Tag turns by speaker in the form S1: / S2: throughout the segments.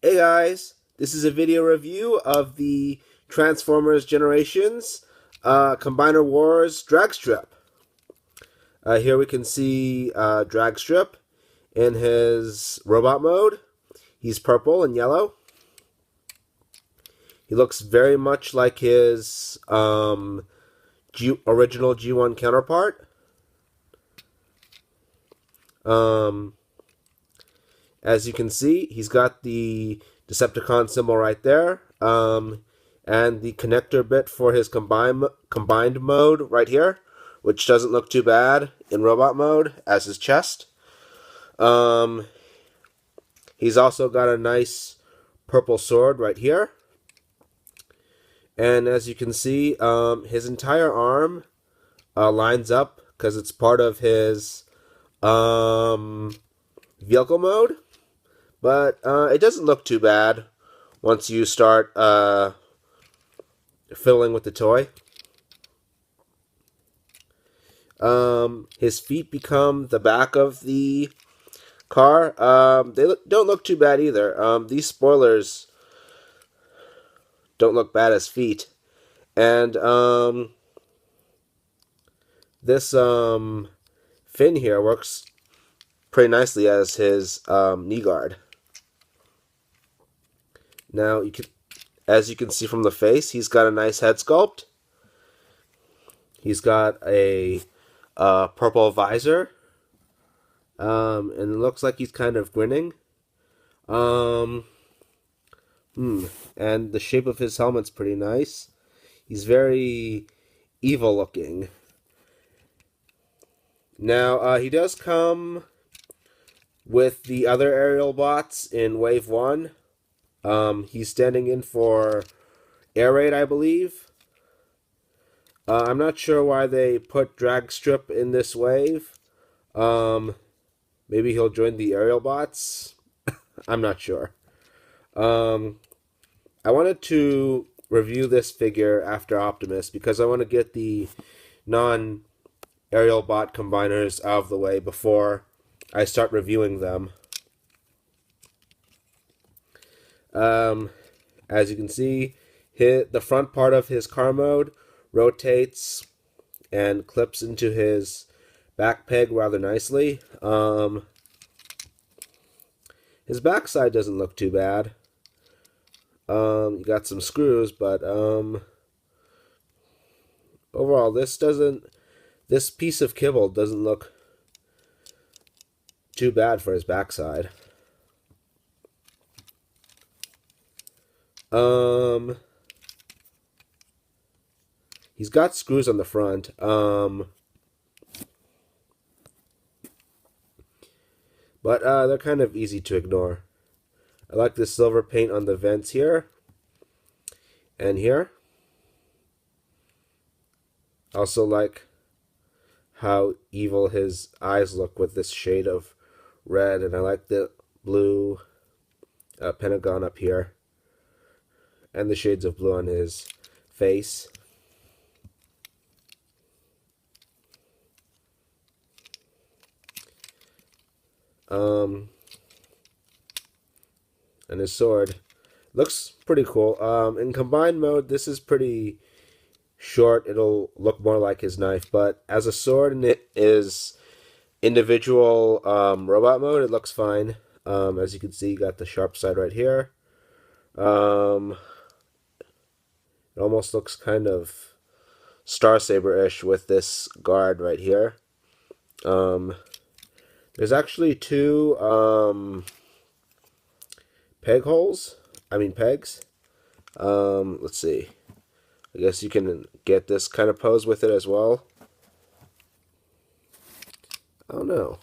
S1: Hey guys, this is a video review of the Transformers Generations Combiner Wars drag strip. Here we can see drag strip in his robot mode. He's purple and yellow. He looks very much like his original G1 counterpart. As you can see, he's got the Decepticon symbol right there, and the connector bit for his combined mode right here, which doesn't look too bad in robot mode as his chest. He's also got a nice purple sword right here. And as you can see, his entire arm lines up because it's part of his vehicle mode. But it doesn't look too bad once you start fiddling with the toy. His feet become the back of the car. They don't look too bad either. These spoilers don't look bad as feet. And this fin here works pretty nicely as his knee guard. Now, as you can see from the face, he's got a nice head sculpt. He's got a purple visor, and it looks like he's kind of grinning. And the shape of his helmet's pretty nice. He's very evil looking. Now, he does come with the other aerial bots in Wave 1. He's standing in for Air Raid, I believe. I'm not sure why they put Drag Strip in this wave. Maybe he'll join the aerial bots. I'm not sure. I wanted to review this figure after Optimus because I want to get the non-aerial bot combiners out of the way before I start reviewing them. As you can see, the front part of his car mode rotates and clips into his back peg rather nicely. His backside doesn't look too bad. You got some screws, but overall, this piece of kibble doesn't look too bad for his backside. He's got screws on the front. But they're kind of easy to ignore. I like the silver paint on the vents here and here. Also like how evil his eyes look with this shade of red, and I like the blue pentagon up here and the shades of blue on his face. And his sword looks pretty cool. In combined mode, this is pretty short. It'll look more like his knife, but as a sword and it is individual robot mode, it looks fine. As you can see, you got the sharp side right here. It almost looks kind of Star Saber-ish with this guard right here. There's actually two pegs. Let's see. I guess you can get this kind of pose with it as well. I don't know.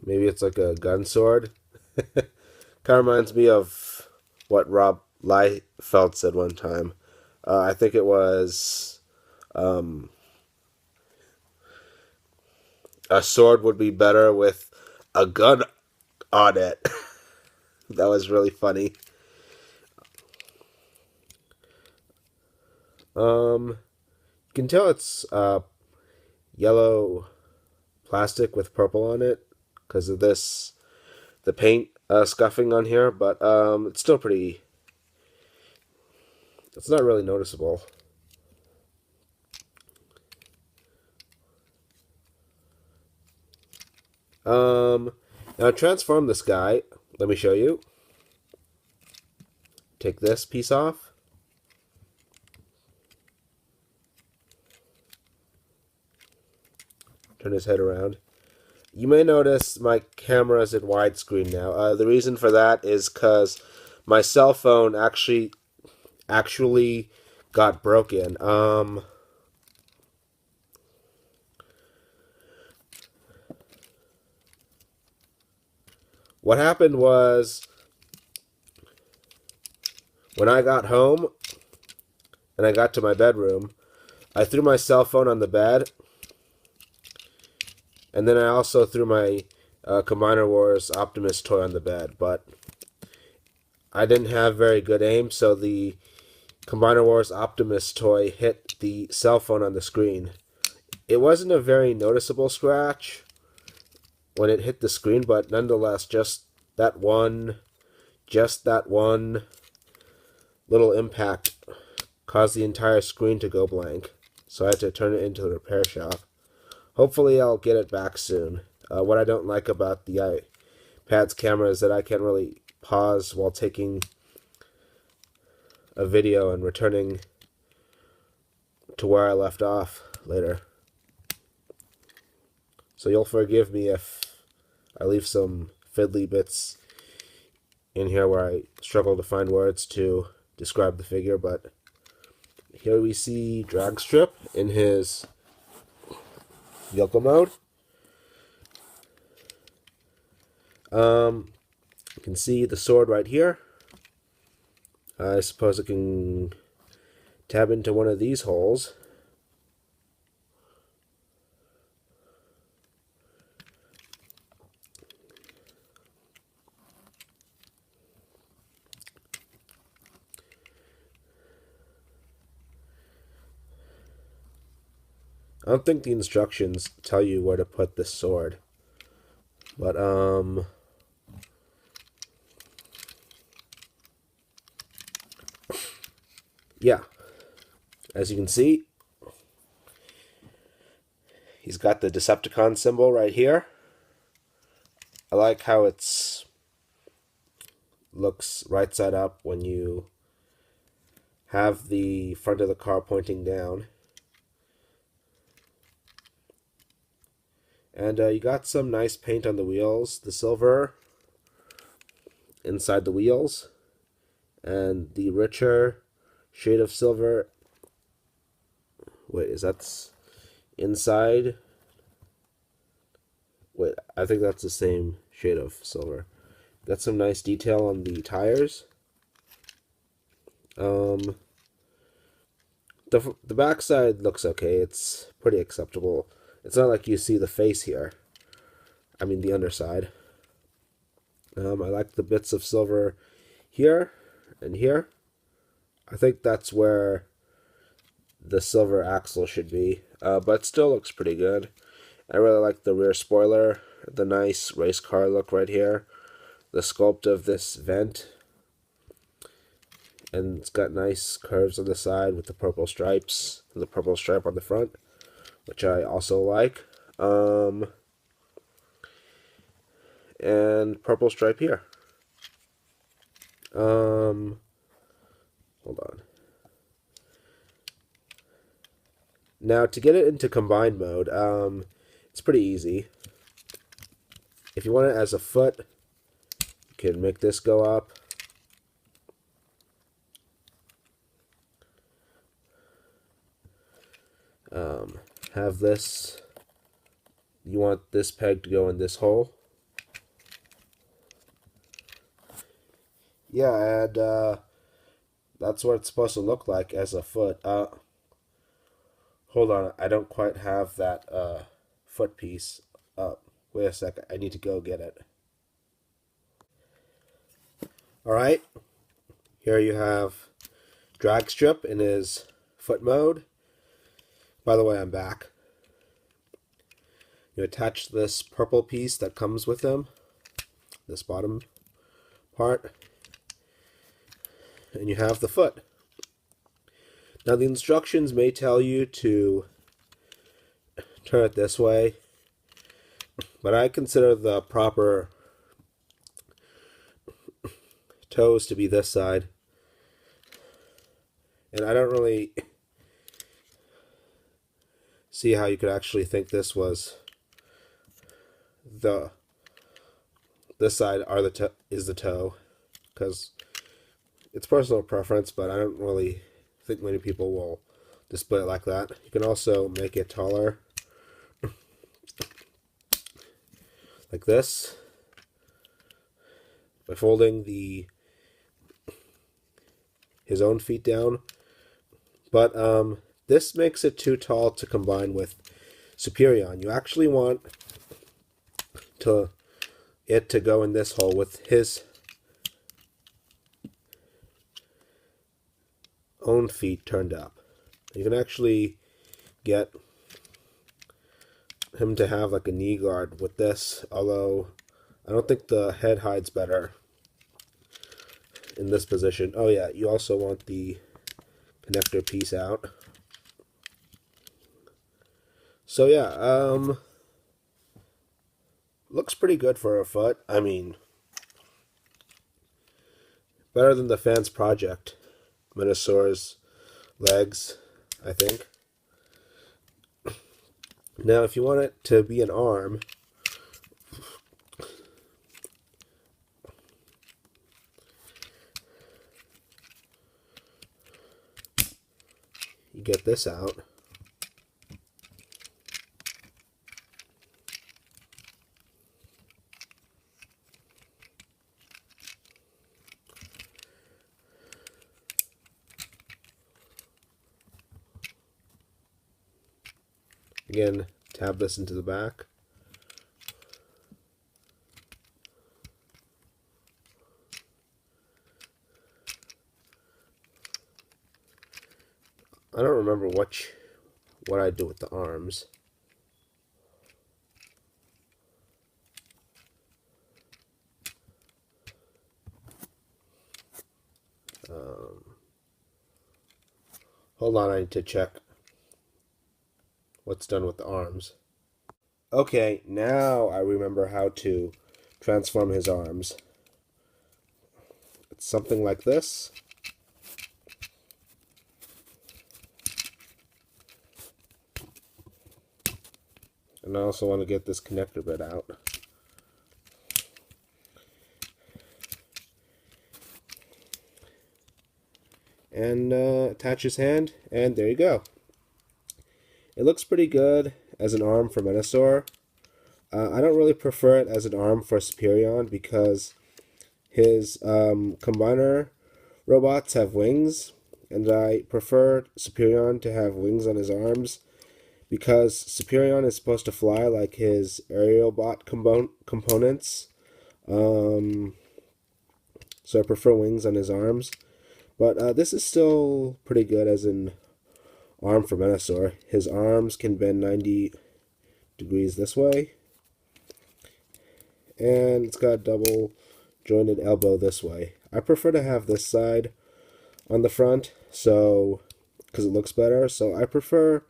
S1: Maybe it's like a gun sword. Kind of reminds me of what Rob Liefeld said one time. I think it was a sword would be better with a gun on it. That was really funny. You can tell it's yellow plastic with purple on it because of this. The paint scuffing on here, but it's still pretty. It's not really noticeable. Now transform this guy. Let me show you. Take this piece off. Turn his head around. You may notice my camera is in widescreen now. The reason for that is because my cell phone actually got broken. What happened was when I got home and I got to my bedroom, I threw my cell phone on the bed, and then I also threw my Combiner Wars Optimus toy on the bed, but I didn't have very good aim, so the Combiner Wars Optimus toy hit the cell phone on the screen. It wasn't a very noticeable scratch when it hit the screen, but nonetheless, just that one little impact caused the entire screen to go blank. So I had to turn it into the repair shop. Hopefully I'll get it back soon. What I don't like about the iPad's camera is that I can't really pause while taking a video and returning to where I left off later. So you'll forgive me if I leave some fiddly bits in here where I struggle to find words to describe the figure, but here we see Dragstrip in his vehicle mode. You can see the sword right here. I suppose it can tab into one of these holes. I don't think the instructions tell you where to put this sword. But, yeah. As you can see, he's got the Decepticon symbol right here. I like how it's looks right side up when you have the front of the car pointing down. And you got some nice paint on the wheels. The silver inside the wheels. And the richer shade of silver. Wait, is that inside? Wait, I think that's the same shade of silver. Got some nice detail on the tires. The backside looks okay. It's pretty acceptable. It's not like you see the face here. I mean the underside. I like the bits of silver here and here. I think that's where the silver axle should be, but still looks pretty good. I really like the rear spoiler, the nice race car look right here, the sculpt of this vent, and it's got nice curves on the side with the purple stripes, and the purple stripe on the front, which I also like, and purple stripe here. Hold on. Now, to get it into combined mode, it's pretty easy. If you want it as a foot, you can make this go up. Have this. You want this peg to go in this hole. Yeah, and that's what it's supposed to look like as a foot. Hold on, I don't quite have that foot piece up. Wait a second, I need to go get it. Alright, here you have Dragstrip in his foot mode. By the way, I'm back. You attach this purple piece that comes with him, this bottom part, and you have the foot. Now the instructions may tell you to turn it this way, but I consider the proper toes to be this side. And I don't really see how you could actually think this was this side is the toe, because it's personal preference, but I don't really think many people will display it like that. You can also make it taller, like this, by folding his own feet down. But this makes it too tall to combine with Superion. You actually want it to go in this hole with his own feet turned up. You can actually get him to have like a knee guard with this, although I don't think the head hides better in this position. Oh yeah, you also want the connector piece out. So yeah, looks pretty good for a foot. I mean, better than the Fans Project Minosaur's legs, I think. Now, if you want it to be an arm, you get this out. Again, tab this into the back. I don't remember what I do with the arms. Hold on, I need to check what's done with the arms. Okay, now I remember how to transform his arms. It's something like this. And I also want to get this connector bit out. And attach his hand, and there you go. It looks pretty good as an arm for Menasor. I don't really prefer it as an arm for Superion because his combiner robots have wings, and I prefer Superion to have wings on his arms because Superion is supposed to fly like his aerial bot components. So I prefer wings on his arms. But this is still pretty good as an arm for Menasor. His arms can bend 90 degrees this way. And it's got a double jointed elbow this way. I prefer to have this side on the front, so because it looks better. So I prefer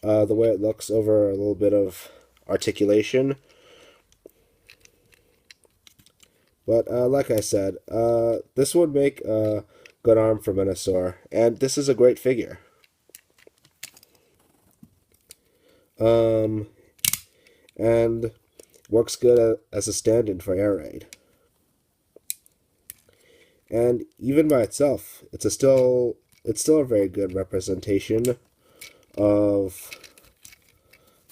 S1: the way it looks over a little bit of articulation. But like I said, this would make a good arm for Menasor, and this is a great figure. And works good as a stand-in for Air Raid. And even by itself, it's still a very good representation of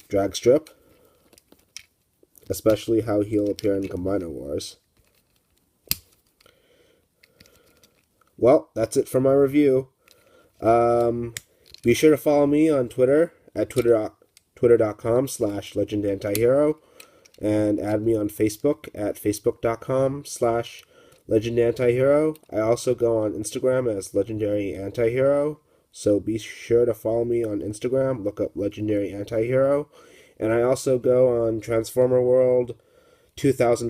S1: Dragstrip, especially how he'll appear in Combiner Wars. Well, that's it for my review. Be sure to follow me on Twitter at twitter.com/legendantihero and add me on Facebook at facebook.com/legendantihero. I also go on Instagram as Legendary Antihero, so be sure to follow me on Instagram, look up Legendary Antihero, and I also go on Transformer World 2000